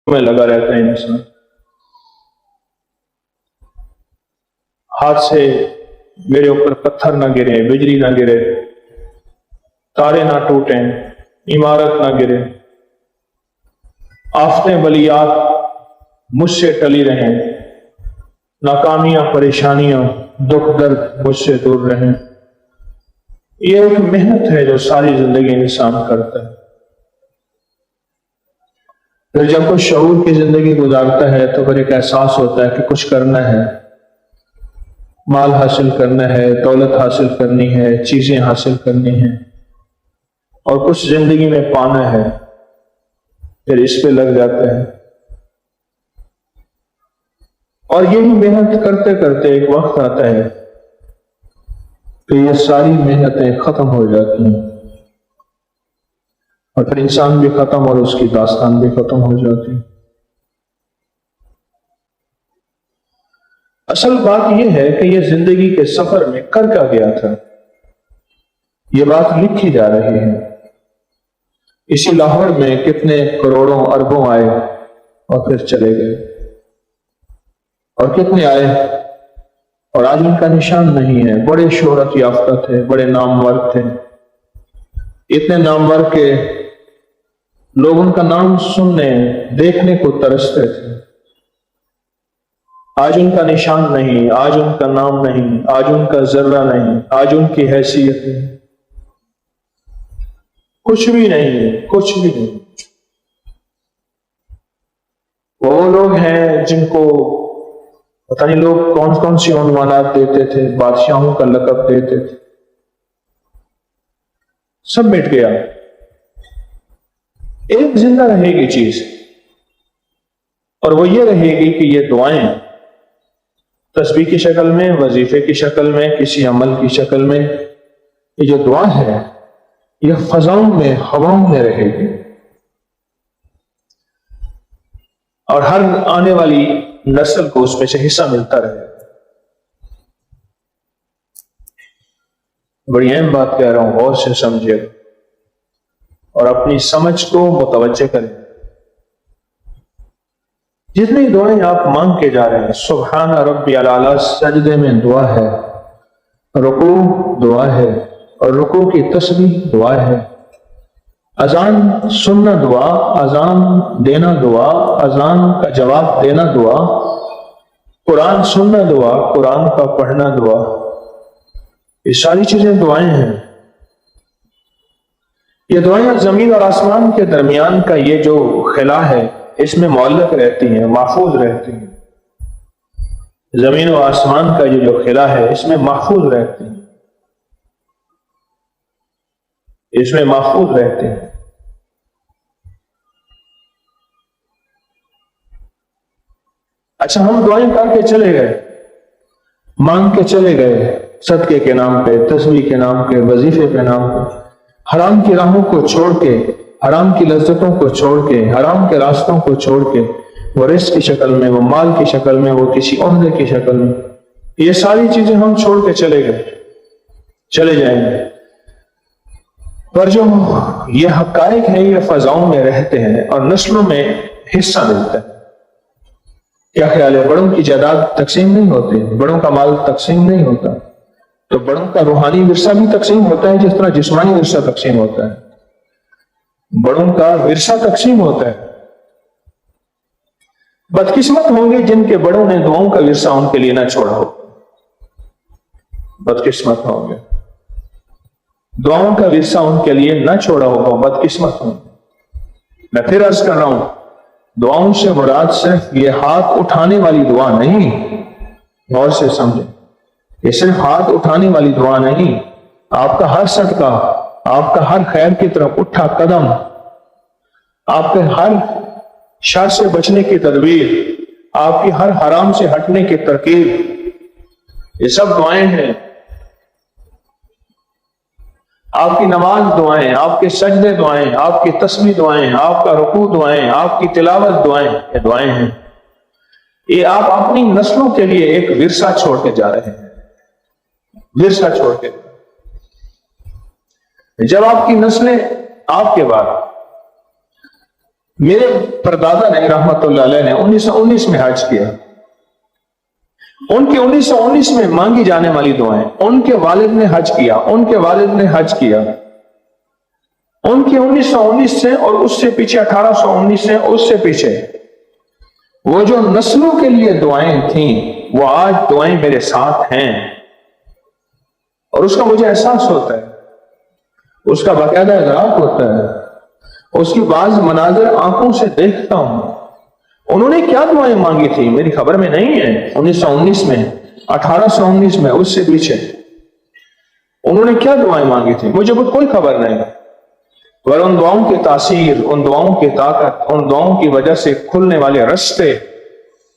میں لگا رہتا ہے انسان، ہاتھ سے میرے اوپر پتھر نہ گرے، بجلی نہ گرے، تارے نہ ٹوٹیں، عمارت نہ گرے، آفتیں بلیات مجھ سے ٹلی رہیں، ناکامیاں پریشانیاں دکھ درد مجھ سے دور رہیں۔ یہ ایک محنت ہے جو ساری زندگی انسان کرتا ہے۔ پھر جب کوئی شعور کی زندگی گزارتا ہے تو پھر ایک احساس ہوتا ہے کہ کچھ کرنا ہے، مال حاصل کرنا ہے، دولت حاصل کرنی ہے، چیزیں حاصل کرنی ہیں، اور کچھ زندگی میں پانا ہے، پھر اس پہ لگ جاتا ہے۔ اور یہی محنت کرتے کرتے ایک وقت آتا ہے کہ یہ ساری محنتیں ختم ہو جاتی ہیں، اور پھر انسان بھی ختم اور اس کی داستان بھی ختم ہو جاتی ہے۔ اصل بات یہ ہے کہ یہ زندگی کے سفر میں کر کیا گیا تھا، یہ بات لکھی جا رہی ہے۔ اسی لاہور میں کتنے کروڑوں اربوں آئے اور پھر چلے گئے، اور کتنے آئے اور آج ان کا نشان نہیں ہے۔ بڑے شہرت یافتہ تھے، بڑے نامور تھے، اتنے نامور کہ لوگ ان کا نام سننے دیکھنے کو ترستے تھے۔ آج ان کا نشان نہیں، آج ان کا نام نہیں، آج ان کا ذرہ نہیں، آج ان کی حیثیت نہیں، کچھ بھی نہیں، کچھ بھی نہیں۔ وہ لوگ ہیں جن کو پتہ نہیں لوگ کون کون سی عنوانات دیتے تھے، بادشاہوں کا لقب دیتے تھے، سب مٹ گیا۔ ایک زندہ رہے گی چیز، اور وہ یہ رہے گی کہ یہ دعائیں تسبیح کی شکل میں، وظیفے کی شکل میں، کسی عمل کی شکل میں، یہ جو دعا ہے یہ فضاؤں میں، ہواؤں میں رہے گی، اور ہر آنے والی نسل کو اس میں سے حصہ ملتا رہے۔ بڑی اہم بات کہہ رہا ہوں، غور سے سمجھے اور اپنی سمجھ کو متوجہ کریں۔ جتنی دعائیں آپ مانگ کے جا رہے ہیں، سبحان ربی الاعلی سجدے میں دعا ہے، رکوع دعا ہے، اور رکوع کی تسبیح دعا ہے، اذان سننا دعا، اذان دینا دعا، اذان کا جواب دینا دعا، قرآن سننا دعا، قرآن کا پڑھنا دعا، یہ ساری چیزیں دعائیں ہیں۔ یہ دعائیں زمین اور آسمان کے درمیان کا یہ جو خلا ہے، اس میں معلق رہتی ہیں، محفوظ رہتی ہیں۔ زمین و آسمان کا یہ جو خلا ہے اس میں محفوظ رہتی ہیں، اس میں محفوظ رہتے ہیں۔ اچھا، ہم دعائیں کر کے چلے گئے، مانگ کے چلے گئے، صدقے کے نام پہ، تسبیح کے نام پہ، وظیفے کے نام پہ، حرام کی راہوں کو چھوڑ کے، حرام کی لذتوں کو چھوڑ کے، حرام کے راستوں کو چھوڑ کے، وہ رزق کی شکل میں، وہ مال کی شکل میں، وہ کسی عہدے کی شکل میں، یہ ساری چیزیں ہم چھوڑ کے چلے گئے، چلے جائیں گے۔ پر جو یہ حقائق ہیں یہ فضاؤں میں رہتے ہیں اور نسلوں میں حصہ ملتا ہے۔ کیا خیال ہے؟ بڑوں کی جائیداد تقسیم نہیں ہوتی، بڑوں کا مال تقسیم نہیں ہوتا، تو بڑوں کا روحانی ورثہ بھی تقسیم ہوتا ہے جس طرح جسمانی ورثہ تقسیم ہوتا ہے، بڑوں کا ورثہ تقسیم ہوتا ہے۔ بدقسمت ہوں گے جن کے بڑوں نے دعاؤں کا ورثہ ان کے لیے نہ چھوڑا ہو، بدقسمت ہوں گے، دعاؤں کا ورثہ ان کے لیے نہ چھوڑا ہوگا، بدقسمت ہوں گے۔ میں پھر عرض کر رہا ہوں، دعاؤں سے مراد صرف یہ ہاتھ اٹھانے والی دعا نہیں، غور سے سمجھیں، یہ صرف ہاتھ اٹھانے والی دعا نہیں، آپ کا ہر صدقہ، آپ کا ہر خیر کی طرف اٹھا قدم، آپ کے ہر شر سے بچنے کی تدبیر، آپ کی ہر حرام سے ہٹنے کی ترکیب، یہ سب دعائیں ہیں۔ آپ کی نماز دعائیں، آپ کے سجدے دعائیں، آپ کی تسبیح دعائیں، آپ کا رکوع دعائیں، آپ کی تلاوت دعائیں، یہ دعائیں ہیں۔ یہ آپ اپنی نسلوں کے لیے ایک ورثہ چھوڑ کے جا رہے ہیں، ورثہ چھوڑ کے۔ جب آپ کی نسلیں آپ کے بعد میرے پردادا نے رحمت اللہ علیہ نے 1919 میں حج کیا. ان کے 1919 میں مانگی جانے والی دعائیں، ان کے والد نے حج کیا، ان کے والد نے حج کیا، ان کے 1919 سے اور اس سے پیچھے 1819 سے اس سے پیچھے وہ جو نسلوں کے لیے دعائیں تھیں وہ آج دعائیں میرے ساتھ ہیں، اور اس کا مجھے احساس ہوتا ہے، اس کا باقاعدہ ادراک ہوتا ہے، اس کی بعض مناظر آنکھوں سے دیکھتا ہوں. انہوں نے کیا دعائیں مانگی تھی میری خبر میں نہیں ہے. 1919 میں، 1819 میں، اس سے پیچھے انہوں نے کیا دعائیں مانگی تھی مجھے کوئی خبر نہیں. اور ان دعاؤں کی تاثیر، ان دعاؤں کی طاقت، ان دعاؤں کی وجہ سے کھلنے والے رستے،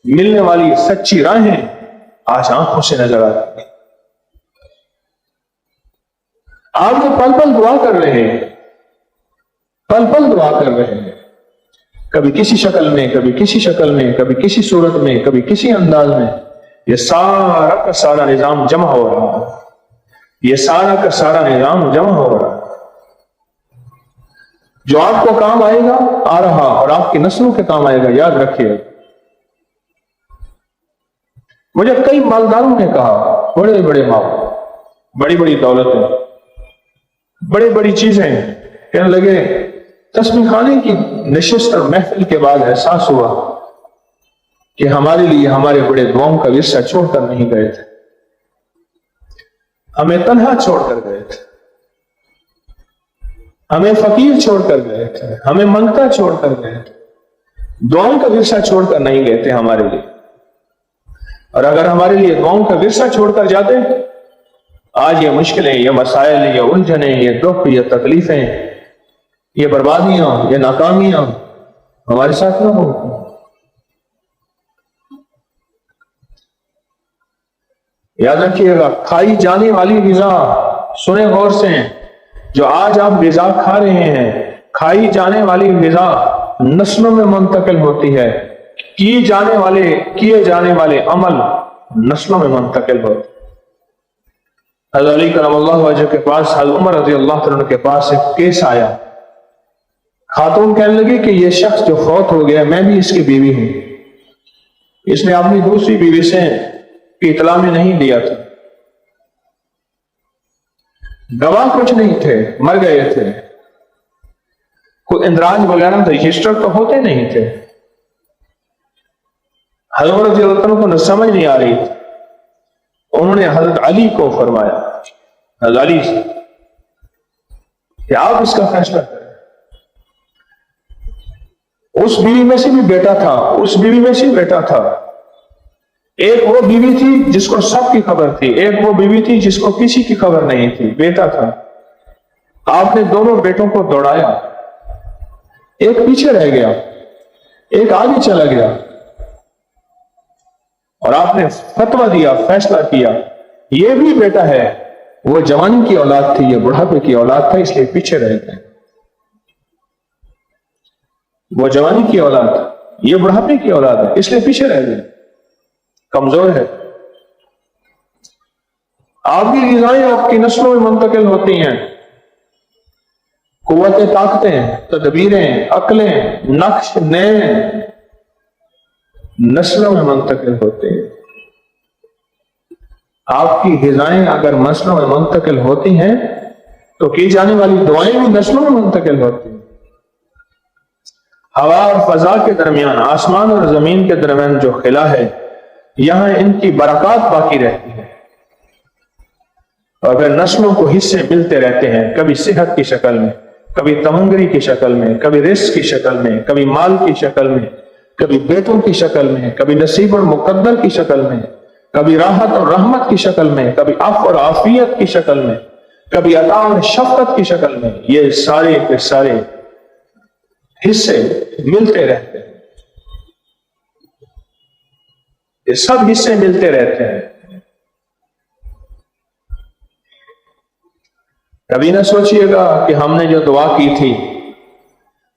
ملنے والی سچی راہیں آج آنکھوں سے نظر آتی ہیں. آپ جو پل پل دعا کر رہے ہیں، پل پل دعا کر رہے ہیں، کبھی کسی شکل میں، کبھی کسی شکل میں، کبھی کسی صورت میں، کبھی کسی انداز میں، یہ سارا کا سارا نظام جمع ہو رہا ہے. یہ سارا کا سارا نظام جمع ہو رہا ہے. جو آپ کو کام آئے گا آ رہا، اور آپ کی نسلوں کے کام آئے گا، یاد رکھیے. مجھے کئی مالداروں نے کہا، بڑے بڑے مال، بڑی بڑی دولتیں، بڑی بڑی چیزیں، کہنے لگے تسبیح خانے کی نشست اور محفل کے بعد احساس ہوا کہ ہمارے لیے ہمارے بڑے دعاؤں کا ورثہ چھوڑ کر نہیں گئے تھے، ہمیں تنہا چھوڑ کر گئے تھے، ہمیں فقیر چھوڑ کر گئے تھے، ہمیں منگتا چھوڑ کر گئے تھے، دعاؤں کا ورثہ چھوڑ کر نہیں گئے تھے ہمارے لیے. اور اگر ہمارے لیے دعاؤں کا ورثہ چھوڑ کر جاتے، آج یہ مشکلیں، یہ مسائل، یہ الجھنیں، یہ دکھ، یہ تکلیفیں، یہ بربادیاں، یہ ناکامیاں ہمارے ساتھ نہ ہو. یاد رکھیے گا، کھائی جانے والی غذا، سنیں غور سے، جو آج آپ غذا کھا رہے ہیں، کھائی جانے والی غذا نسلوں میں منتقل ہوتی ہے، کیے جانے والے عمل نسلوں میں منتقل ہوتے. حضرت علی کرم اللہ وجہ کے پاس، حضرت عمر رضی اللہ عنہ کے پاس ایک کیس آیا. خاتون کہنے لگی کہ یہ شخص جو فوت ہو گیا، میں بھی اس کی بیوی ہوں، اس نے اپنی دوسری بیوی سے کی اطلاع میں نہیں دیا تھا، گواہ کچھ نہیں تھے، مر گئے تھے، کوئی اندراج وغیرہ رجسٹر تو ہوتے نہیں تھے. حضرت رضی اللہ عنہ کو سمجھ نہیں آ رہی تھی. انہوں نے حضرت علی کو فرمایا، حضرت علی کہ آپ اس کا فیصلہ کریں. اس بیوی میں سے بھی بیٹا تھا، اس بیوی میں سے بیٹا تھا. ایک وہ بیوی تھی جس کو سب کی خبر تھی، ایک وہ بیوی تھی جس کو کسی کی خبر نہیں تھی، بیٹا تھا. آپ نے دونوں بیٹوں کو دوڑایا، ایک پیچھے رہ گیا، ایک آگے چلا گیا، اور آپ نے فتویٰ دیا، فیصلہ کیا، یہ بھی بیٹا ہے، وہ جوانی کی اولاد تھی، یہ بڑھاپے کی اولاد تھا، اس لیے پیچھے رہ گئے. وہ جوانی کی اولاد، یہ بڑھاپے کی اولاد ہے، اس لیے پیچھے رہ گئے، کمزور ہے. آپ کی غذائیں آپ کی نسلوں میں منتقل ہوتی ہیں، قوتیں، طاقتیں، تدبیریں، عقلیں، نقش نئے نسلوں میں منتقل ہوتے ہیں. آپ کی غذائیں اگر نسلوں میں منتقل ہوتی ہیں تو کی جانے والی دعائیں بھی نسلوں میں منتقل ہوتی ہیں. ہوا اور فضا کے درمیان، آسمان اور زمین کے درمیان جو خلا ہے، یہاں ان کی برکات باقی رہتی ہے. اور اگر نسلوں کو حصے ملتے رہتے ہیں، کبھی صحت کی شکل میں، کبھی تمنگری کی شکل میں، کبھی رزق کی شکل میں، کبھی مال کی شکل میں، کبھی بیٹوں کی شکل میں، کبھی نصیب اور مقدر کی شکل میں، کبھی راحت اور رحمت کی شکل میں، کبھی عفو اور عافیت کی شکل میں، کبھی عطا اور شفقت کی شکل میں، یہ سارے کے سارے حصے ملتے رہتے ہیں. یہ سب حصے ملتے رہتے ہیں. کبھی نہ سوچئے گا کہ ہم نے جو دعا کی تھی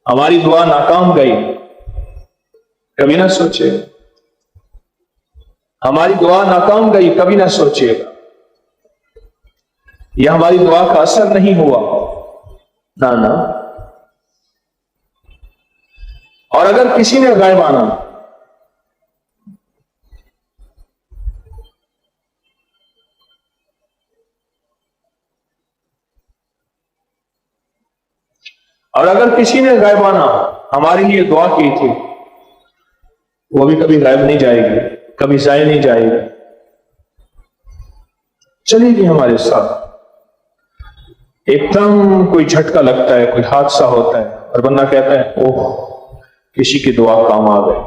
ہماری دعا ناکام گئی. کبھی نہ سوچئے ہماری دعا ناکام گئی، کبھی نہ سوچئے گا یہ ہماری دعا کا اثر نہیں ہوا. نہ اور اگر کسی نے غائبانہ ہمارے لیے دعا کی تھی، وہ بھی کبھی غائب نہیں جائے گی، کبھی ضائع نہیں جائے گی، چلے گی ہمارے ساتھ۔ ایک دم کوئی جھٹکا لگتا ہے، کوئی حادثہ ہوتا ہے اور بندہ کہتا ہے اوہ کسی کی دعا کام آ گئی۔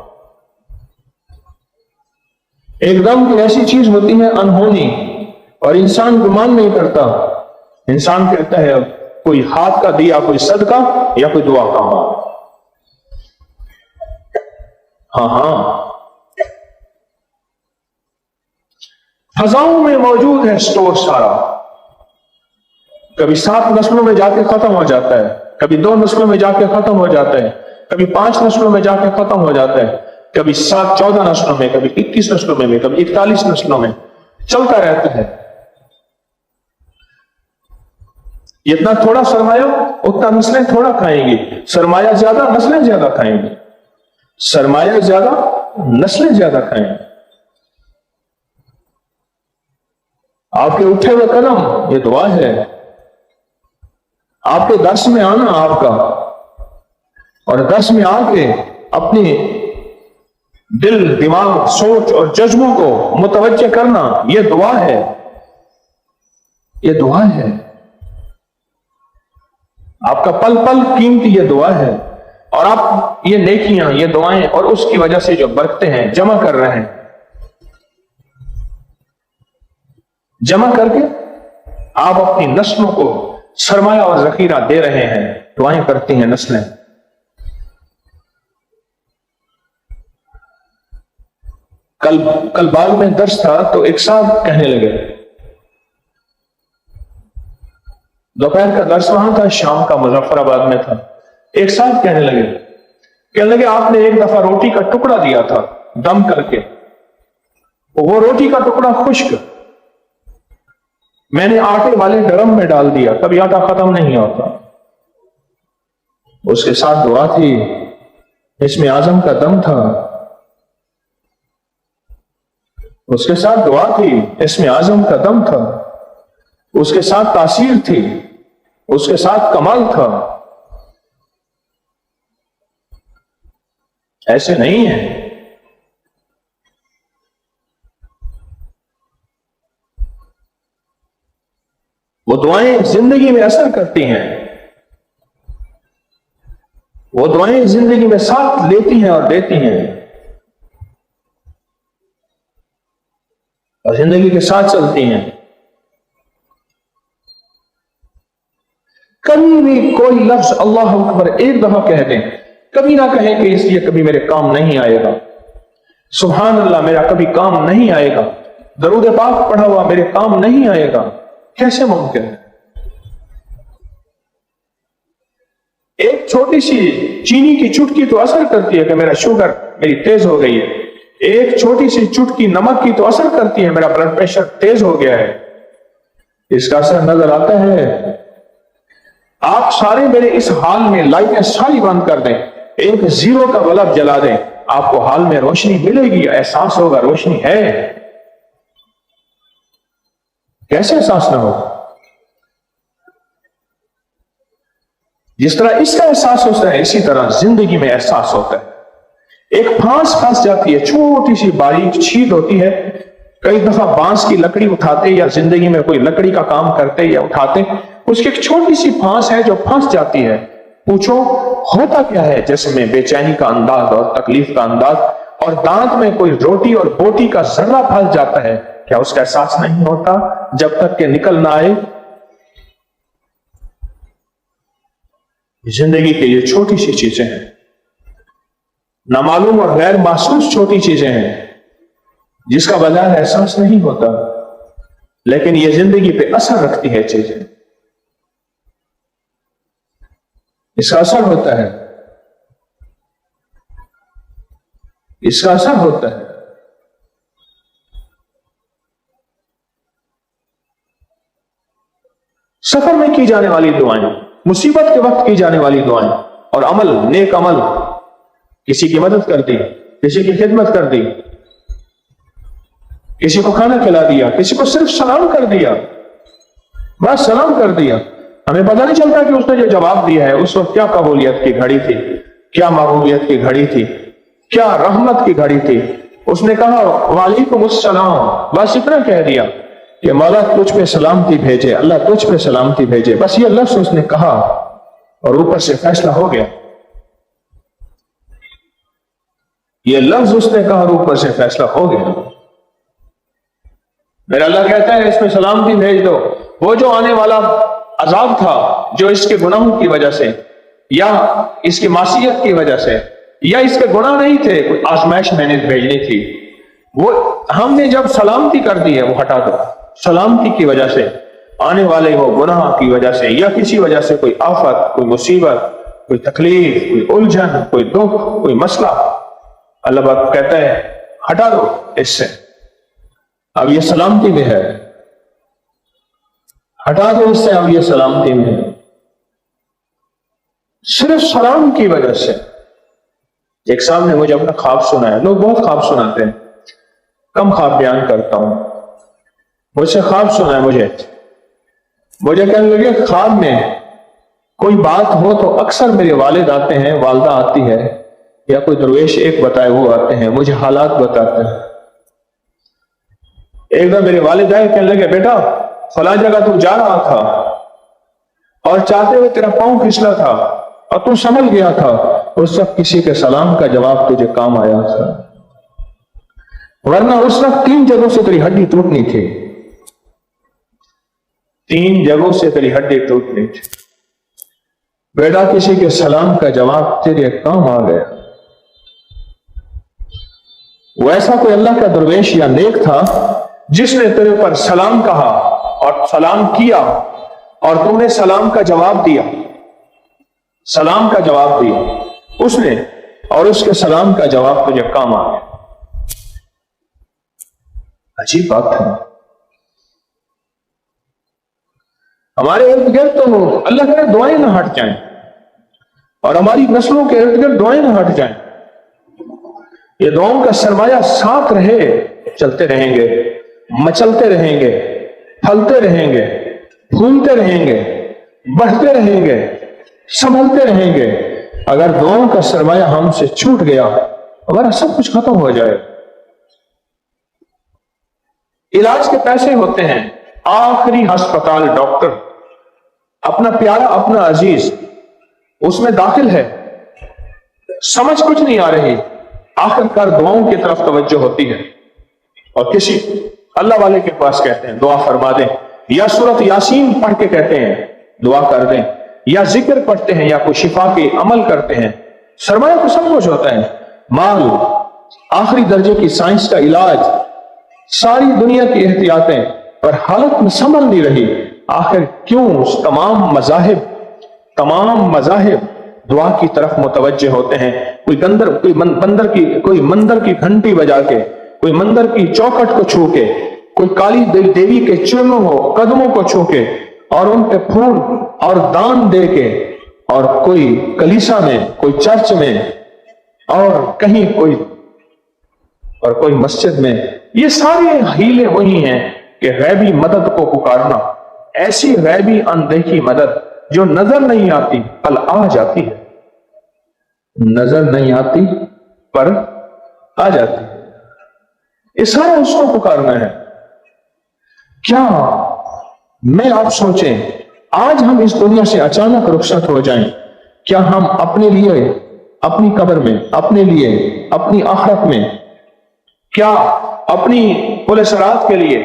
ایک دم کوئی ایسی چیز ہوتی ہے انہونی اور انسان گمان نہیں کرتا، انسان کہتا ہے اب کوئی ہاتھ کا دیا، کوئی صدقہ یا کوئی دعا کام آ گئی۔ ہاں فضاؤں میں موجود ہے سٹور سارا، کبھی 7 نسلوں میں جا کے ختم ہو جاتا ہے، کبھی 2 نسلوں میں جا کے ختم ہو جاتا ہے، کبھی 5 نسلوں میں جا کے ختم ہو جاتا ہے، کبھی 14 نسلوں میں، کبھی 21 نسلوں میں، کبھی 41 نسلوں میں چلتا رہتا ہے۔ اتنا تھوڑا سرمایہ اتنا نسلیں تھوڑا کھائیں گی، سرمایہ زیادہ نسلیں زیادہ کھائیں گی، سرمایہ زیادہ نسلیں زیادہ کھائیں گی۔ آپ کے اٹھے ہوئے قدم یہ دعا ہے، آپ کے درس میں آنا آپ کا، اور درس میں آ کے اپنی دل، دماغ، سوچ اور جذبوں کو متوجہ کرنا، یہ دعا ہے، یہ دعا ہے۔ آپ کا پل پل قیمتی یہ دعا ہے، اور آپ یہ نیکیاں، یہ دعائیں اور اس کی وجہ سے جو برکتیں ہیں جمع کر رہے ہیں، جمع کر کے آپ اپنی نسلوں کو سرمایہ اور ذخیرہ دے رہے ہیں، دعائیں کرتی ہیں نسلیں۔ کل باغ میں درس تھا تو ایک صاحب کہنے لگے، دوپہر کا درس وہاں تھا، شام کا مظفر آباد میں تھا، ایک صاحب کہنے لگے آپ نے ایک دفعہ روٹی کا ٹکڑا دیا تھا دم کر کے، وہ روٹی کا ٹکڑا خشک، میں نے آٹے والے ڈرم میں ڈال دیا، کبھی آٹا ختم نہیں ہوتا۔ اس کے ساتھ دعا تھی، اس میں اعظم کا دم تھا، اس کے ساتھ دعا تھی، اس میں اعظم کا دم تھا، اس کے ساتھ تاثیر تھی، اس کے ساتھ کمال تھا۔ ایسے نہیں ہے۔ وہ دعائیں زندگی میں اثر کرتی ہیں، وہ دعائیں زندگی میں ساتھ لیتی ہیں اور دیتی ہیں، اور زندگی کے ساتھ چلتی ہیں۔ کبھی بھی کوئی لفظ اللہ اکبر ایک دفعہ کہہ دیں، کبھی نہ کہیں کہ اس لیے کبھی میرے کام نہیں آئے گا، سبحان اللہ میرا کبھی کام نہیں آئے گا، درود پاک پڑھا ہوا میرے کام نہیں آئے گا، کیسے ممکن ہے؟ ایک چھوٹی سی چینی کی چٹکی تو اثر کرتی ہے کہ میرا شوگر میری تیز ہو گئی ہے، ایک چھوٹی سی چٹکی نمک کی تو اثر کرتی ہے میرا بلڈ پریشر تیز ہو گیا ہے، اس کا اثر نظر آتا ہے۔ آپ سارے میرے اس حال میں لائٹیں ساری بند کر دیں، ایک زیرو کا بلب جلا دیں، آپ کو حال میں روشنی ملے گی، احساس ہوگا روشنی ہے۔ کیسے احساس نہ ہوگا؟ جس طرح اس کا احساس ہوتا ہے اسی طرح زندگی میں احساس ہوتا ہے۔ ایک پھنس جاتی ہے، چھوٹی سی باریک چھید ہوتی ہے، کئی دفعہ بانس کی لکڑی اٹھاتے یا زندگی میں کوئی لکڑی کا کام کرتے یا اٹھاتے، اس کی ایک چھوٹی سی پھانس ہے جو پھنس جاتی ہے، پوچھو ہوتا کیا ہے جسم میں؟ بے چینی کا انداز اور تکلیف کا انداز، اور دانت میں کوئی روٹی اور بوٹی کا ذرہ پھنس جاتا ہے، کیا اس کا احساس نہیں ہوتا جب تک کہ نکل نہ آئے؟ زندگی کے یہ چھوٹی سی چیزیں ہیں، نامعلوم اور غیر محسوس چھوٹی چیزیں ہیں جس کا بظاہر احساس نہیں ہوتا، لیکن یہ زندگی پہ اثر رکھتی ہے چیزیں، اس کا اثر ہوتا ہے، اس کا اثر ہوتا ہے۔ سفر میں کی جانے والی دعائیں، مصیبت کے وقت کی جانے والی دعائیں، اور عمل، نیک عمل کسی کی مدد کر دی، کسی کی خدمت کر دی، کسی کو کھانا کھلا دیا، کسی کو صرف سلام کر دیا، بس سلام کر دیا. ہمیں پتہ نہیں چلتا کہ اس نے جو جواب دیا ہے اس وقت کیا قبولیت کی گھڑی تھی، کیا محبوبیت کی گھڑی تھی، کیا رحمت کی گھڑی تھی. اس نے کہا وعلیکم السلام، بس اتنا کہہ دیا کہ مولا تجھ پہ سلامتی بھیجے، اللہ تجھ پہ سلامتی بھیجے. بس یہ لفظ اس نے کہا اور اوپر سے فیصلہ ہو گیا. یہ لفظ اس نے کہا اور اوپر سے فیصلہ ہو گیا. میرا اللہ کہتا ہے اس پہ سلامتی بھیج دو. وہ جو آنے والا عذاب تھا، جو اس کے گناہوں کی وجہ سے یا اس کی معصیت کی وجہ سے یا اس کے گناہ نہیں تھے، کوئی آزمائش میں نے بھیجنی تھی، وہ ہم نے جب سلامتی کر دی ہے وہ ہٹا دو. سلامتی کی وجہ سے آنے والے وہ گناہ کی وجہ سے یا کسی وجہ سے کوئی آفت، کوئی مصیبت، کوئی تکلیف، کوئی الجھن، کوئی دکھ، کوئی مسئلہ، اللہ پاک کہتا ہے ہٹا دو اس سے. اب یہ سلامتی میں ہے، ہٹا دو اس سے، اب یہ سلامتی میں ہے. صرف سلام کی وجہ سے. ایک صاحب نے مجھے اپنا خواب سنایا. لوگ بہت خواب سناتے ہیں، کم خواب بیان کرتا ہوں. مجھ سے خواب سنا ہے مجھے کہنے لگے خواب میں کوئی بات ہو تو اکثر میرے والد آتے ہیں، والدہ آتی ہے، یا کوئی درویش ایک بتائے وہ آتے ہیں، مجھے حالات بتاتے ہیں. ایک دن میرے والد آئے، کہنے لگے بیٹا فلاں جگہ تو جا رہا تھا اور چاہتے ہوئے تیرا پاؤں پھسلا تھا اور تو سنبھل گیا تھا، اس وقت کسی کے سلام کا جواب تجھے کام آیا تھا، ورنہ اس وقت 3 جگہوں سے تیری ہڈی ٹوٹنی تھی. 3 جگہوں سے تیری ہڈی ٹوٹنی تھی. بیٹا کسی کے سلام کا جواب تیرے کام آ گیا. وہ ایسا کوئی اللہ کا درویش یا نیک تھا جس نے تیرے پر سلام کہا اور سلام کیا اور تم نے سلام کا جواب دیا. سلام کا جواب دیا اس نے، اور اس کے سلام کا جواب تجھے کام آ گیا. عجیب بات ہے. ہمارے ارد گرد تو اللہ کرے دعائیں نہ ہٹ جائیں اور ہماری نسلوں کے ارد گرد دعائیں نہ ہٹ جائیں. یہ دعاؤں کا سرمایہ ساتھ رہے، چلتے رہیں گے، مچلتے رہیں گے، پھلتے رہیں گے، پھولتے رہیں گے، بڑھتے رہیں گے، سنبھلتے رہیں گے. اگر دعاؤں کا سرمایہ ہم سے چھوٹ گیا ہمارا سب کچھ ختم ہو جائے. علاج کے پیسے ہوتے ہیں، آخری ہسپتال ڈاکٹر اپنا پیارا اپنا عزیز اس میں داخل ہے، سمجھ کچھ نہیں آ رہی، آخر کار دعاؤں کی طرف توجہ ہوتی ہے اور کسی اللہ والے کے پاس کہتے ہیں دعا فرما دیں، یا سورۃ یاسین پڑھ کے کہتے ہیں دعا کر دیں، یا ذکر پڑھتے ہیں، یا کوئی شفا کے عمل کرتے ہیں. سرمایہ تو سب کچھ ہوتا ہے، مال، آخری درجے کی سائنس کا علاج، ساری دنیا کی احتیاطیں، پر حالت میں سنبھل نہیں رہی. آخر کیوں تمام مذاہب دعا کی طرف متوجہ ہوتے ہیں. کوئی مندر کی گھنٹی بجا کے، کوئی مندر کی چوکھٹ کو چھو کے، کوئی کالی دیوی کے چرنوں کو، قدموں کو چھو کے اور ان پہ پھول اور دان دے کے، اور کوئی کلیسا میں، کوئی چرچ میں، اور کہیں کوئی مسجد میں. یہ سارے ہیلے وہی ہیں کہ غیبی مدد کو پکارنا، ایسی غیبی اندیکھی مدد جو نظر نہیں آتی کل آ جاتی ہے، نظر نہیں آتی پر آ جاتی ہے. اس سارا اس کو پکارنا ہے. کیا میں آپ سوچیں آج ہم اس دنیا سے اچانک رخصت ہو جائیں، کیا ہم اپنے لیے، اپنی قبر میں، اپنے لیے، اپنی آخرت میں، کیا اپنی پل صراط کے لیے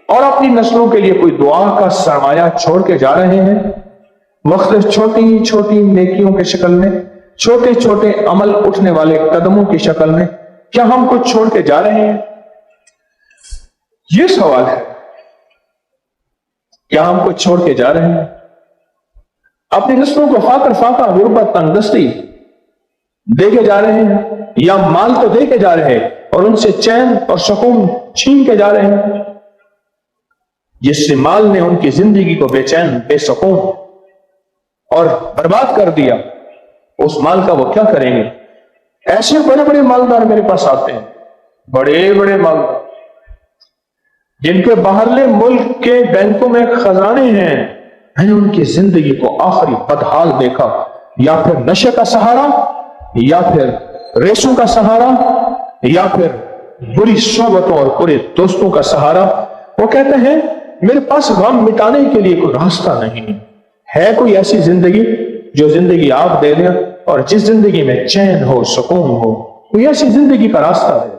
اور اپنی نسلوں کے لیے کوئی دعا کا سرمایہ چھوڑ کے جا رہے ہیں؟ مختلف چھوٹی چھوٹی نیکیوں کے شکل میں، چھوٹے چھوٹے عمل اٹھنے والے قدموں کی شکل میں، کیا ہم کچھ چھوڑ کے جا رہے ہیں؟ یہ سوال ہے. کیا ہم کچھ چھوڑ کے جا رہے ہیں؟ اپنی نسلوں کو فاقہ فاقہ، غربت، تنگدستی دے کے جا رہے ہیں، یا مال تو دے کے جا رہے ہیں اور ان سے چین اور سکون چھین کے جا رہے ہیں؟ جس سے مال نے ان کی زندگی کو بے چین، بے سکون اور برباد کر دیا، اس مال کا وہ کیا کریں گے؟ ایسے بڑے بڑے مالدار میرے پاس آتے ہیں، بڑے بڑے مالدار جن کے باہرلے ملک کے بینکوں میں خزانے ہیں، میں نے ان کی زندگی کو آخری بدحال دیکھا، یا پھر نشے کا سہارا، یا پھر ریسوں کا سہارا، یا پھر بری صحبتوں اور برے دوستوں کا سہارا۔ وہ کہتے ہیں میرے پاس غم مٹانے کے لیے کوئی راستہ نہیں ہے، کوئی ایسی زندگی جو زندگی آپ دے دیں اور جس زندگی میں چین ہو، سکون ہو، کوئی ایسی زندگی کا راستہ ہے؟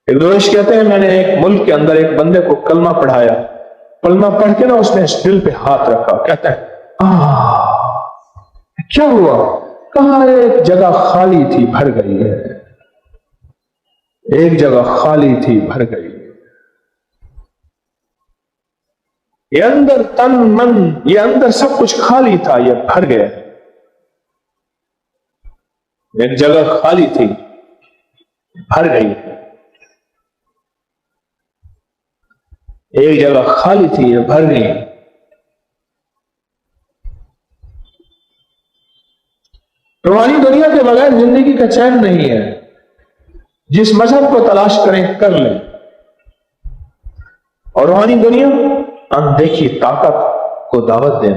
ایک دوست کہتے ہیں میں نے ایک ملک کے اندر ایک بندے کو کلمہ پڑھایا، کلمہ پڑھ کے نا اس نے اس دل پہ ہاتھ رکھا، کہتا ہے کیا ہوا؟ کہاں ایک جگہ خالی تھی بھر گئی ہے، ایک جگہ خالی تھی بھر گئی، یہ اندر تن من، یہ اندر سب کچھ خالی تھا، یہ بھر گیا، ایک جگہ خالی تھی بھر گئی، ایک جگہ خالی تھی یہ بھر گئی۔ روحانی دنیا کے بغیر زندگی کا چین نہیں ہے، جس مذہب کو تلاش کریں کر لیں، اور روحانی دنیا اندیکھی طاقت کو دعوت دیں۔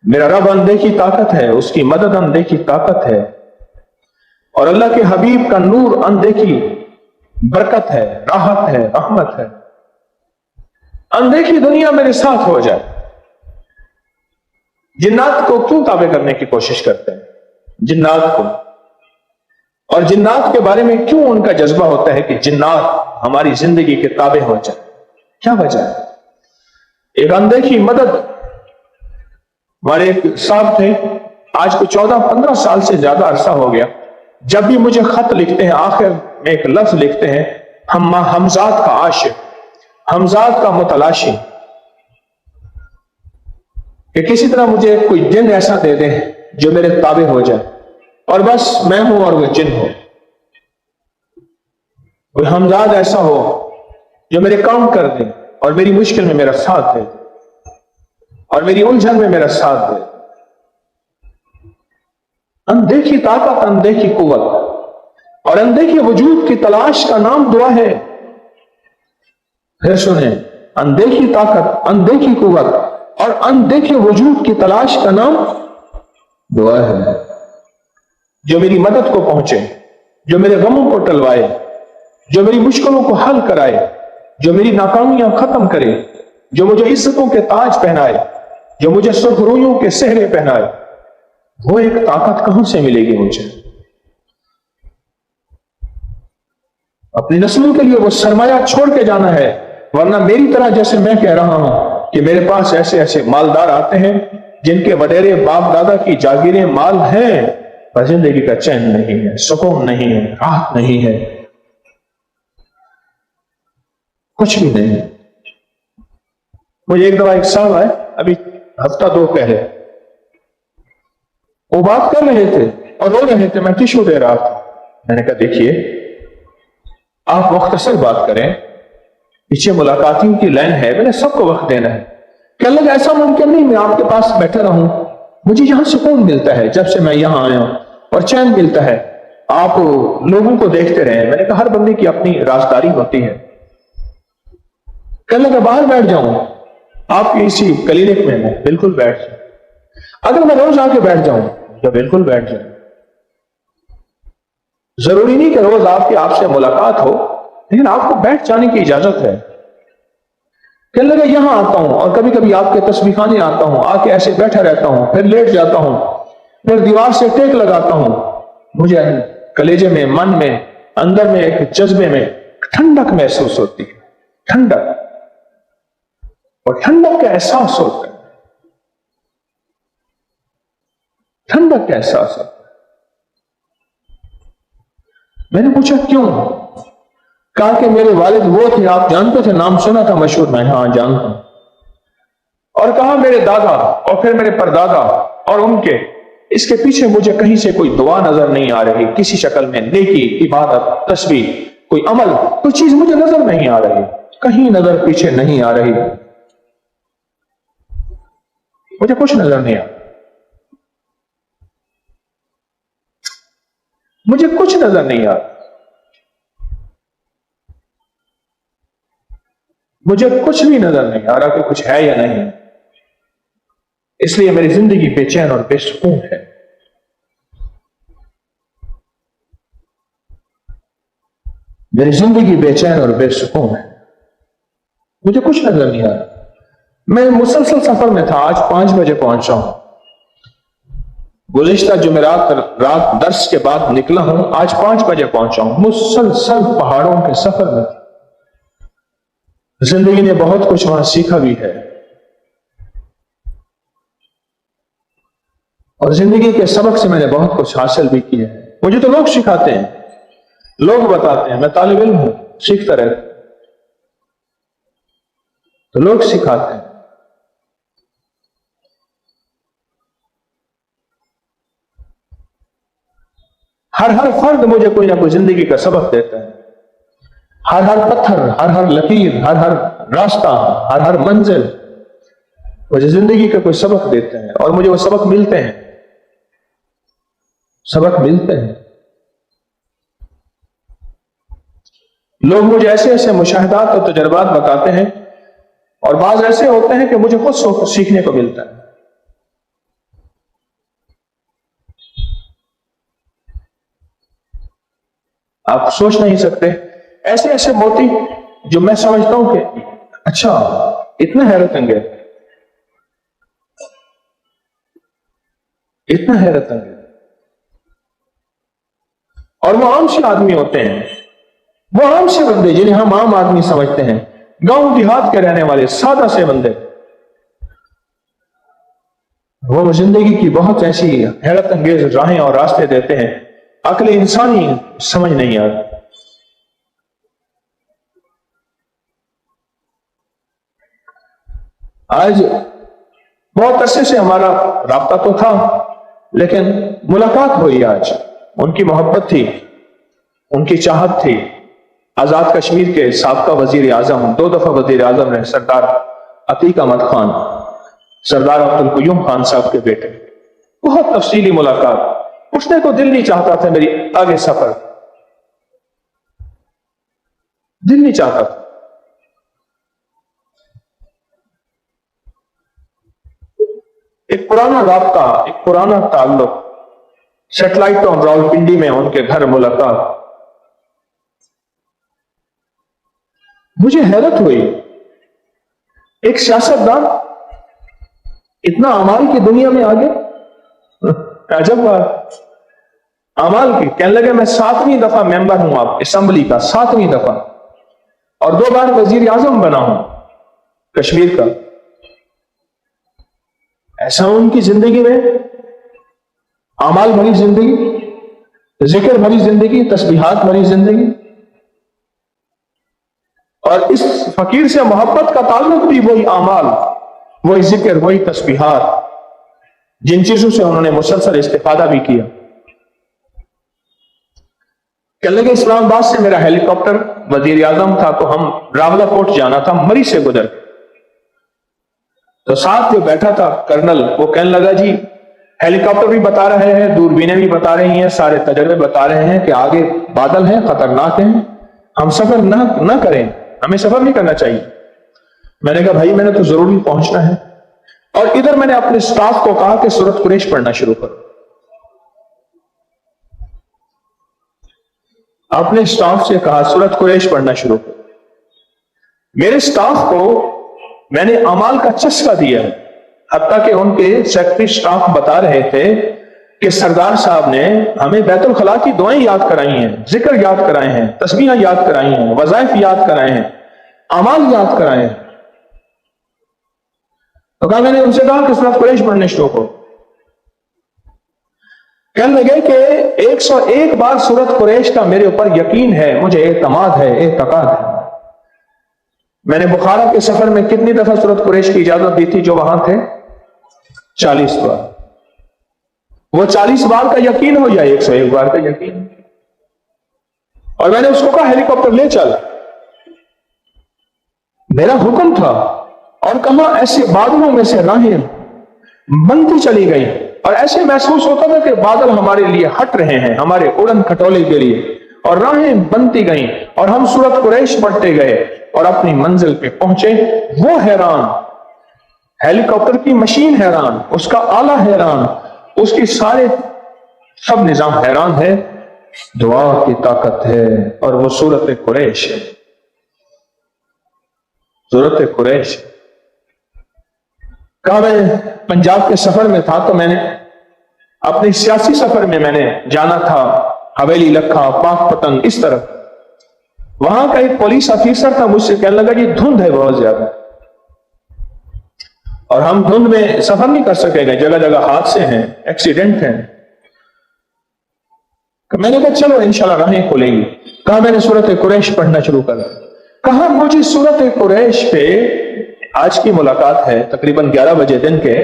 میرا رب اندیکھی طاقت ہے، اس کی مدد اندیکھی طاقت ہے، اور اللہ کے حبیب کا نور اندیکھی برکت ہے، راحت ہے، رحمت ہے۔ اندیکھی دنیا میرے ساتھ ہو جائے۔ جنات کو کیوں تابع کرنے کی کوشش کرتے ہیں؟ جنات کو، اور جنات کے بارے میں کیوں ان کا جذبہ ہوتا ہے کہ جنات ہماری زندگی کے تابع ہو جائے؟ کیا وجہ ہے؟ ایک اندیکھی مدد۔ ہمارے ایک صاحب تھے، آج کو 14-15 سال سے زیادہ عرصہ ہو گیا، جب بھی مجھے خط لکھتے ہیں آخر میں ایک لفظ لکھتے ہیں، حمزات کا عاشق، حمزات کا متلاشی، کہ کسی طرح مجھے کوئی جن ایسا دے دیں جو میرے تابع ہو جائے، اور بس میں ہوں اور وہ جن ہو۔ کوئی حمزات ایسا ہو جو میرے کام کر دے اور میری مشکل میں میرا ساتھ دے اور میری الجھن میں میرا ساتھ دے۔ اندیکھی طاقت، اندیکھی قوت اور اندیکھی وجود کی تلاش کا نام دعا ہے۔ پھر سنیں، اندیکھی طاقت، اندیکھی قوت اور اندیکھے وجود کی تلاش کا نام دعا ہے، جو میری مدد کو پہنچے، جو میرے غموں کو ٹلوائے، جو میری مشکلوں کو حل کرائے، جو میری ناکامیاں ختم کرے، جو مجھے عزتوں کے تاج پہنائے، جو مجھے سرخرویوں کے سہرے پہنائے۔ وہ ایک طاقت کہاں سے ملے گی مجھے؟ اپنی نسلوں کے لیے وہ سرمایہ چھوڑ کے جانا ہے، ورنہ میری طرح جیسے میں کہہ رہا ہوں کہ میرے پاس ایسے ایسے مالدار آتے ہیں جن کے وڈیرے باپ دادا کی جاگیریں مال ہیں، پر زندگی کا چین نہیں ہے، سکون نہیں ہے، راحت نہیں ہے، کچھ بھی نہیں۔ مجھے ایک دفعہ ایک صاحب آئے، ابھی ہفتہ 2 پہلے، وہ بات کر رہے تھے اور رو رہے تھے، میں ٹیشو دے رہا تھا۔ میں نے کہا دیکھیے آپ مختصر بات کریں، پیچھے ملاقاتیوں کی لائن ہے، میں نے سب کو وقت دینا ہے۔ کہنے لگا ایسا ممکن نہیں، میں آپ کے پاس بیٹھا رہوں، مجھے یہاں سکون ملتا ہے جب سے میں یہاں آیا ہوں، اور چین ملتا ہے، آپ لوگوں کو دیکھتے رہیں۔ میں نے کہا ہر بندے کی اپنی رازداری ہوتی ہے۔ کہنے لگا باہر بیٹھ جاؤں آپ کی اسی کلینک میں؟ بالکل بیٹھ جاؤں۔ اگر میں روز آ کے بیٹھ جاؤں تو بالکل بیٹھ جاؤں، ضروری نہیں کہ روز آپ سے ملاقات ہو، لیکن آپ کو بیٹھ جانے کی اجازت ہے۔ کہنے لگا یہاں آتا ہوں اور کبھی کبھی آپ کے تسبیح خانے آتا ہوں، آ کے ایسے بیٹھا رہتا ہوں، پھر لیٹ جاتا ہوں، پھر دیوار سے ٹیک لگاتا ہوں، مجھے کلیجے میں، من میں، اندر میں ایک جذبے میں ٹھنڈک محسوس ہوتی ہے، ٹھنڈک، اور ٹھنڈک کا احساس ہوتا ہے، ٹھنڈک کا احساس ہوتا ہے۔ میں نے پوچھا کیوں؟ کہا کہ میرے والد وہ تھے، آپ جانتے تھے، نام سنا تھا مشہور؟ میں ہاں جانتا ہوں۔ اور کہا میرے دادا اور پھر میرے پردادا اور ان کے، اس کے پیچھے مجھے کہیں سے کوئی دعا نظر نہیں آ رہی، کسی شکل میں نیکی، عبادت، تسبیح، کوئی عمل، کوئی چیز مجھے نظر نہیں آ رہی، کہیں نظر پیچھے نہیں آ رہی، مجھے کچھ نظر نہیں آ رہا۔ مجھے کچھ نظر نہیں آ رہا، مجھے کچھ بھی نظر نہیں آ رہا کہ کچھ ہے یا نہیں، اس لیے میری زندگی بے چین اور بے سکون ہے۔ میری زندگی بے چین اور بے سکون ہے، مجھے کچھ نظر نہیں آ رہا۔ میں مسلسل سفر میں تھا، آج 5 بجے پہنچا ہوں، گزشتہ جمعرات رات درس کے بعد نکلا ہوں، آج 5 بجے پہنچا ہوں، مسلسل پہاڑوں کے سفر میں تھا۔ زندگی نے بہت کچھ وہاں سیکھا بھی ہے، اور زندگی کے سبق سے میں نے بہت کچھ حاصل بھی کیا ہے۔ مجھے تو لوگ سکھاتے ہیں، لوگ بتاتے ہیں، میں طالب علم ہوں، سیکھتا رہتا ہوں، تو لوگ سکھاتے ہیں۔ ہر فرد مجھے کوئی نہ کوئی زندگی کا سبق دیتا ہے، ہر پتھر، ہر لکیر، ہر راستہ، ہر منزل مجھے زندگی کا کوئی سبق دیتے ہیں، اور مجھے وہ سبق ملتے ہیں، سبق ملتے ہیں۔ لوگ مجھے ایسے ایسے مشاہدات اور تجربات بتاتے ہیں، اور بعض ایسے ہوتے ہیں کہ مجھے خود سیکھنے کو ملتا ہے۔ آپ سوچ نہیں سکتے، ایسے ایسے موتی جو میں سمجھتا ہوں کہ اچھا اتنا حیرت انگیز، اتنا حیرت انگیز، اور وہ عام سے آدمی ہوتے ہیں، وہ عام سے بندے جنہیں ہم عام آدمی سمجھتے ہیں، گاؤں دیہات کے رہنے والے سادہ سے بندے، وہ زندگی کی بہت ایسی حیرت انگیز راہیں اور راستے دیتے ہیں، عقل انسانی سمجھ نہیں آتی۔ آج بہت عرصے سے ہمارا رابطہ تو تھا، لیکن ملاقات ہوئی آج، ان کی محبت تھی، ان کی چاہت تھی۔ آزاد کشمیر کے سابقہ وزیر اعظم، 2 دفعہ وزیر اعظم رہے، سردار عتیق احمد خان، سردار عبد القیوم خان صاحب کے بیٹے، بہت تفصیلی ملاقات، پوچھنے کو دل نہیں چاہتا تھا، میری آگے سفر دل نہیں چاہتا تھا۔ ایک پرانا رابطہ، ایک پرانا تعلق، سیٹلائٹ ٹاؤن راولپنڈی میں ان کے گھر ملاقات، مجھے حیرت ہوئی، ایک سیاستدان اتنا اعمال کی دنیا میں آگے، عجب بات، اعمال کی، کہنے لگے میں 7ویں دفعہ ممبر ہوں آپ اسمبلی کا، 7ویں دفعہ، اور 2 بار وزیر اعظم بنا ہوں کشمیر کا۔ ایسا ان کی زندگی میں اعمال بھری زندگی، ذکر بھری زندگی، تسبیحات بھری زندگی، اور اس فقیر سے محبت کا تعلق بھی وہی اعمال، وہی ذکر، وہی تسبیحات، جن چیزوں سے انہوں نے مسلسل استفادہ بھی کیا۔ کہنے لگے اسلام آباد سے میرا ہیلی کاپٹر، وزیر اعظم تھا تو ہم راولہ کوٹ جانا تھا، مری سے گزر، تو ساتھ جو بیٹھا تھا کرنل، وہ کہنے لگا جی ہیلی کاپٹر بھی بتا رہے ہیں، دوربینیں بھی بتا رہی ہیں، سارے تجربے بتا رہے ہیں کہ آگے بادل ہیں، خطرناک ہیں، ہم سفر نہ کریں، ہمیں سفر نہیں کرنا چاہیے۔ میں نے کہا بھائی میں نے تو ضروری پہنچنا ہے، اور ادھر میں نے اپنے سٹاف کو کہا کہ سورۃ قریش پڑھنا شروع کرو، اپنے سٹاف سے کہا سورۃ قریش پڑھنا شروع کرو۔ میرے سٹاف کو میں نے اعمال کا چسکا دیا، حتیٰ کہ ان کے سیکرٹری سٹاف بتا رہے تھے کہ سردار صاحب نے ہمیں بیت الخلاء کی دعائیں یاد کرائی ہیں، ذکر یاد کرائے ہیں، تسبیحاں یاد کرائی ہیں، وظائف یاد کرائے ہیں، اعمال یاد کرائے ہیں۔ تو کہا میں نے ان سے کہا کہ سورۃ قریش پڑھنے شروع کرو۔ کہنے لگے کہ 101 بار سورۃ قریش کا میرے اوپر یقین ہے، مجھے اعتماد ہے، اعتقاد ہے۔ میں نے بخارا کے سفر میں کتنی دفعہ سورۃ قریش کی اجازت دی تھی جو وہاں تھے؟ 40 بار۔ وہ 40 بار کا یقین ہو یا 101 بار کا یقین؟ اور میں نے اس کو کہا ہیلی کاپٹر لے چل، میرا حکم تھا، اور کہاں ایسے بادلوں میں سے راہیں بنتی چلی گئی، اور ایسے محسوس ہوتا تھا کہ بادل ہمارے لیے ہٹ رہے ہیں ہمارے اڑن کھٹولے کے لیے، اور راہیں بنتی گئیں اور ہم سورۃ قریش پڑھتے گئے اور اپنی منزل پہ پہنچے۔ وہ حیران، ہیلی کاپٹر کی مشین حیران، اس کا آلہ حیران، اس کی سارے سب نظام حیران ہے۔ دعا کی طاقت ہے، اور وہ سورۃ قریش ہے، سورۃ قریش۔ کہا میں پنجاب کے سفر میں تھا تو میں نے اپنے سیاسی سفر میں نے جانا تھا حویلی لکھا، پاک پتن، اس طرف۔ وہاں کا ایک پولیس آفیسر تھا، مجھ سے کہنے لگا یہ دھند ہے بہت زیادہ اور ہم دھند میں سفر نہیں کر سکیں گے، جگہ جگہ حادثے ہیں، ایکسیڈنٹ ہیں۔ میں نے کہا چلو انشاءاللہ راہیں کھلیں گی۔ کہا میں نے سورۃ قریش پڑھنا شروع کر۔ کہا مجھے سورۃ قریش پہ، آج کی ملاقات ہے تقریباً 11 بجے دن کے،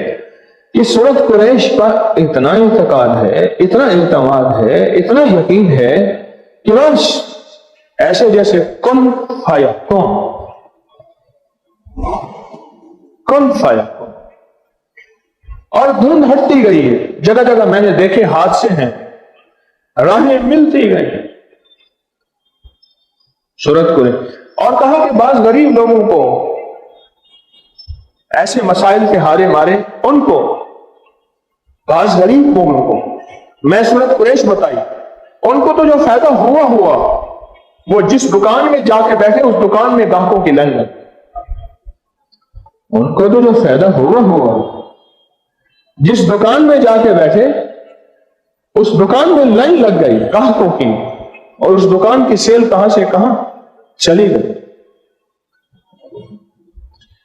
یہ سورۃ قریش پر اتنا اعتقاد ہے، اتنا اعتماد ہے، اتنا یقین ہے کہ بس ایسے جیسے کن فایا کن فایا کن، اور دھند ہٹتی گئی ہے۔ جگہ جگہ میں نے دیکھے حادثے ہیں، راہیں ملتی گئی سورۃ قریش۔ اور کہا کہ بعض غریب لوگوں کو ایسے مسائل کے ہارے مارے، ان کو، بعض غریب لوگوں کو میں سورۃ قریش بتائی، ان کو تو جو فائدہ ہوا وہ جس دکان میں جا کے بیٹھے اس دکان میں گاہکوں کی لائن لگ، ان کو تو جو فائدہ ہوا جس دکان میں جا کے بیٹھے اس دکان میں لائن لگ گئی گاہکوں کی، اور اس دکان کی سیل کہاں سے کہاں چلی گئی۔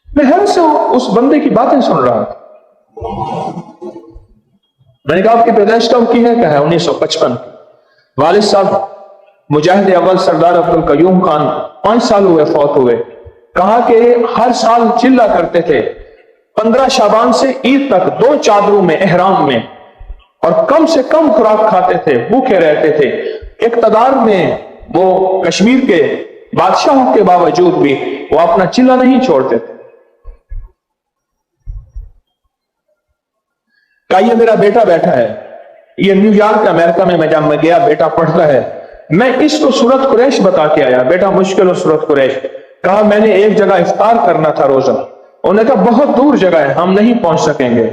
میں حیرت سے اس بندے کی باتیں سن رہا تھا۔ میں نے کہا آپ کی پیدائش کب کی ہے؟ کہا 1955۔ والد صاحب مجاہد اول سردار عبدالقیوم خان 5 سال ہوئے فوت ہوئے۔ کہا کہ ہر سال چلا کرتے تھے 15 شعبان سے عید تک 2 چادروں میں احرام میں، اور کم سے کم خوراک کھاتے تھے، بھوکے رہتے تھے۔ اقتدار میں وہ کشمیر کے بادشاہوں کے باوجود بھی وہ اپنا چلا نہیں چھوڑتے تھے۔ کہا یہ میرا بیٹا بیٹھا ہے، یہ نیو یارک امریکہ میں جب میں گیا بیٹا پڑھتا ہے، میں اس کو سورۃ قریش بتا کے آیا، بیٹا مشکل ہو سورۃ قریش۔ کہا میں نے ایک جگہ افطار کرنا تھا روزہ، انہوں نے کہا بہت دور جگہ ہے ہم نہیں پہنچ سکیں گے،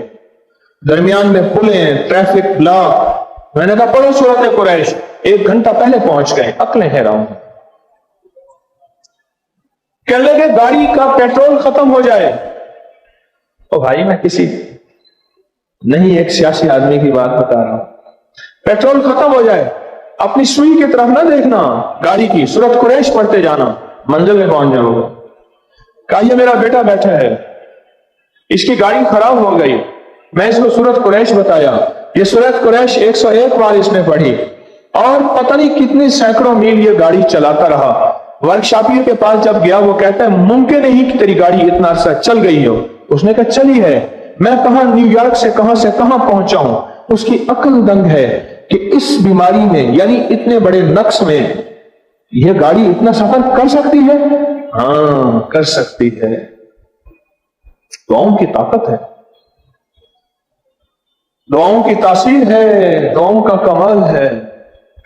درمیان میں پلیں، ٹریفک بلاک۔ میں نے کہا پڑھو سورۃ قریش۔ 1 گھنٹہ پہلے پہنچ گئے، عقلیں حیران۔ کہنے لگے گاڑی کا پیٹرول ختم ہو جائے۔ او بھائی میں کسی نہیں ایک سیاسی آدمی کی بات بتا رہا ہوں، پیٹرول ختم ہو جائے، اپنی سوئی کی طرف نہ دیکھنا، گاڑی کی سورۃ قریش پڑھتے جانا، منزل میں پہنچ جاؤ گے۔ کہا یہ میرا بیٹا بیٹھا ہے، اس کی گاڑی خراب ہو گئی، میں اس کو سورۃ قریش بتایا، یہ سورۃ قریش 101 بار اس نے پڑھی، اور پتہ نہیں کتنی سینکڑوں میل یہ گاڑی چلاتا رہا۔ ورکشاپی کے پاس جب گیا وہ کہتا ہے ممکن نہیں کہ تیری گاڑی اتنا عرصہ چل گئی ہو۔ اس نے کہا چلی ہے، میں کہاں نیو یارک سے کہاں پہنچا ہوں۔ اس کی عقل دنگ ہے کہ اس بیماری میں، یعنی اتنے بڑے نقص میں، یہ گاڑی اتنا سفر کر سکتی ہے؟ ہاں کر سکتی ہے۔ دعاؤں کی طاقت ہے، دعاؤں کی تاثیر ہے، دعاؤں کا کمال ہے۔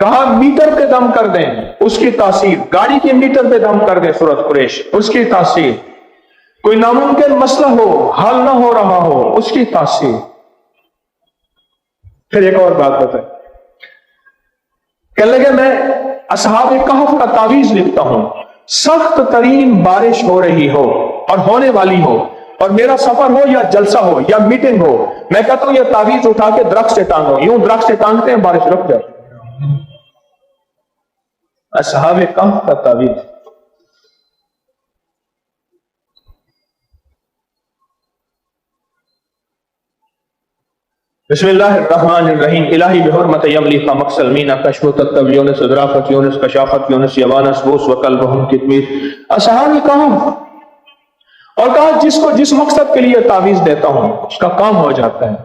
کہا میٹر پہ دم کر دیں، اس کی تاثیر، گاڑی کے میٹر پہ دم کر دیں سورۃ قریش، اس کی تاثیر، کوئی ناممکن مسئلہ ہو، حل نہ ہو رہا ہو، اس کی تاثیر۔ پھر ایک اور بات بتائیں، کہنے لگے میں اصحاب کہف کا تعویذ لکھتا ہوں، سخت ترین بارش ہو رہی ہو اور ہونے والی ہو، اور میرا سفر ہو یا جلسہ ہو یا میٹنگ ہو، میں کہتا ہوں یہ تعویذ اٹھا کے درخت سے ٹانگو، یوں درخت سے ٹانگتے ہیں بارش رک جاتی۔ اصحاب کہف کا تعویذ۔ بسم اللہ الرحمن الرحیم۔ الہی بحرمت یملی خامق سلمینہ کشف و تطب یونس ادرافت یونس کشافت یونس یوانس بوس وقلبہم کتمیر۔ اصحاب کہف، اور کہا جس کو جس مقصد کے لیے تعویذ دیتا ہوں اس کا کام ہو جاتا ہے۔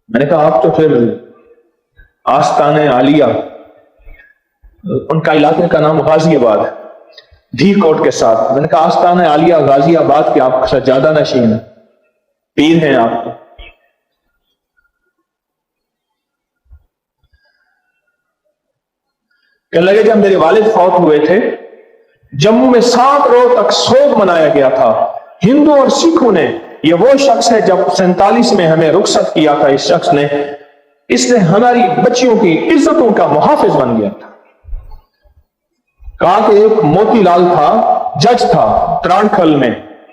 میں نے کہا آپ تو پھر آستان عالیہ، ان کا علاقے کا نام غازی آباد ہے، دھی کوٹ کے ساتھ۔ میں نے کہا آستان عالیہ غازی آباد کے آپ سجادہ نشین ہیں، پیر ہیں آپ کے. کہنے لگے جب میرے والد فوت ہوئے تھے جموں میں 7 روز تک سوگ منایا گیا تھا. ہندو اور سکھوں نے، یہ وہ شخص ہے جب 47 میں ہمیں رخصت کیا تھا، اس نے ہماری بچیوں کی عزتوں کا محافظ بن گیا تھا. کہا کہ ایک موتی لال تھا، جج تھا ترانکھل میں،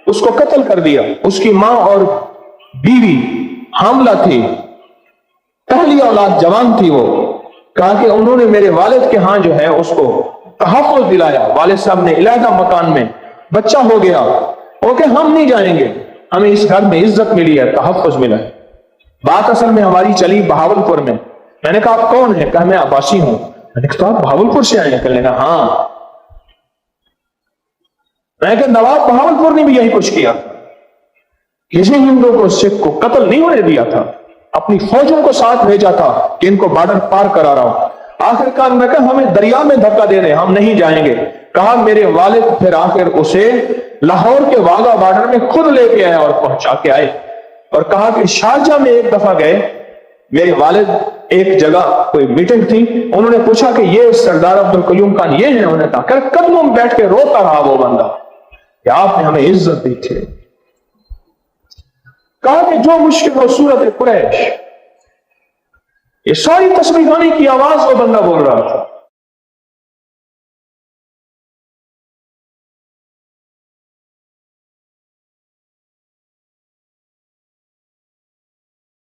اس کو قتل کر دیا. اس کی ماں اور بیوی حاملہ تھی، پہلی اولاد جوان تھی. وہ کہا کہ انہوں نے میرے والد کے ہاں جو ہے اس کو تحفظ دلایا. والد صاحب نے علیحدہ مکان میں، بچہ ہو گیا، وہ کہ ہم نہیں جائیں گے، ہمیں اس گھر میں عزت ملی ہے، تحفظ ملا ہے. بات اصل میں ہماری چلی بہاولپور میں. میں نے کہا آپ کون ہیں؟ کہا میں عباسی ہوں. میں نے کہا تو آپ بہاولپور سے آئے ہیں؟ کہنے لگا ہاں. میں نے کہا نواب بہاولپور نے بھی یہی کچھ کیا، کسی ہندو کو سکھ کو قتل نہیں ہونے دیا تھا، اپنی فوجوں کو ساتھ بھیجا تھا کہ ان کو بارڈر پار کرا رہا ہوں. آخر کار میں کہا ہمیں دریا میں دھکا دے رہے، ہم نہیں جائیں گے. کہا میرے والد پھر آخر اسے لاہور کے واگا بارڈر میں خود لے کے آئے اور پہنچا کے آئے. اور کہا کہ شارجہ میں ایک دفعہ گئے، میرے والد ایک جگہ کوئی میٹنگ تھی، انہوں نے پوچھا کہ یہ سردار عبدالقیوم خان یہ ہیں؟ انہوں نے کہا کہ قدموں میں بیٹھ کے روتا رہا وہ بندہ کہ آپ نے ہمیں عزت دی تھی. کہا کہ جو مشکل ہو سورت قریش، یہ ساری تسبیح خانی کی آواز وہ بندہ بول رہا تھا.